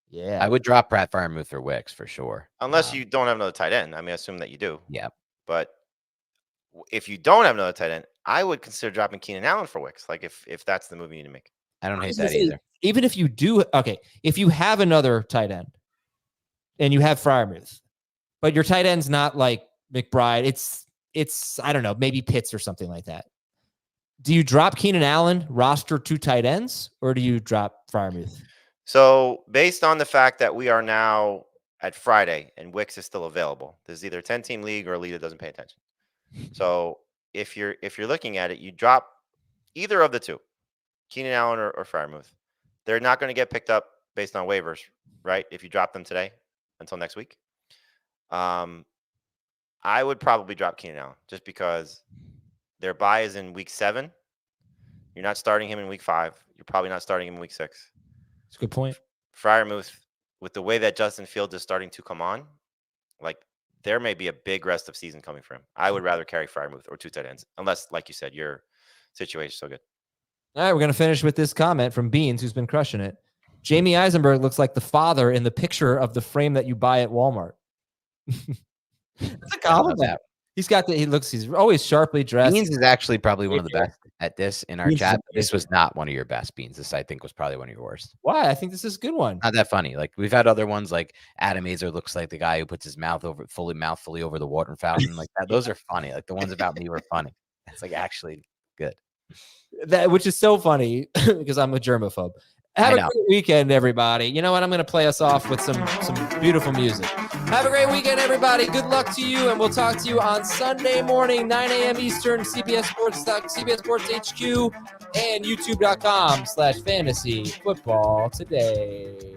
Yeah, I would drop Pat Freiermuth for Wicks for sure. Unless you don't have another tight end. I mean, I assume that you do. Yeah. But if you don't have another tight end, I would consider dropping Keenan Allen for Wicks. Like if that's the move you need to make. I don't hate that either. Even if you do, okay, if you have another tight end and you have Freiermuth, but your tight end's not like McBride, it's I don't know, maybe Pitts or something like that. Do you drop Keenan Allen, roster 2 tight ends, or do you drop Freiermuth? So based on the fact that we are now at Friday and Wix is still available. There's either a 10-team league or a league that doesn't pay attention. So if you're looking at it, you drop either of the two, Keenan Allen or Freiermuth. They're not going to get picked up based on waivers, right? If you drop them today until next week. I would probably drop Keenan Allen just because their bye is in week 7. You're not starting him in week 5. You're probably not starting him in week 6. That's a good point. Freiermuth, with the way that Justin Fields is starting to come on, like there may be a big rest of season coming for him. I would rather carry Freiermuth or 2 tight ends, unless, like you said, your situation is so good. All right, we're going to finish with this comment from Beans, who's been crushing it. Jamie Eisenberg looks like the father in the picture of the frame that you buy at Walmart. That's a compliment. He's always sharply dressed. Beans is actually probably one of the best at this in our chat. This was not one of your best, Beans. This, I think, was probably one of your worst. Why? I think this is a good one. Not that funny. Like, we've had other ones, like Adam Azer looks like the guy who puts his mouth fully over the water fountain. Like that. Those are funny. Like the ones about me were funny. It's like actually good. Which is so funny because I'm a germaphobe. Have a great weekend, everybody. You know what? I'm going to play us off with some beautiful music. Have a great weekend, everybody. Good luck to you, and we'll talk to you on Sunday morning, 9 a.m. Eastern, CBS Sports HQ, and YouTube.com/fantasyfootball today.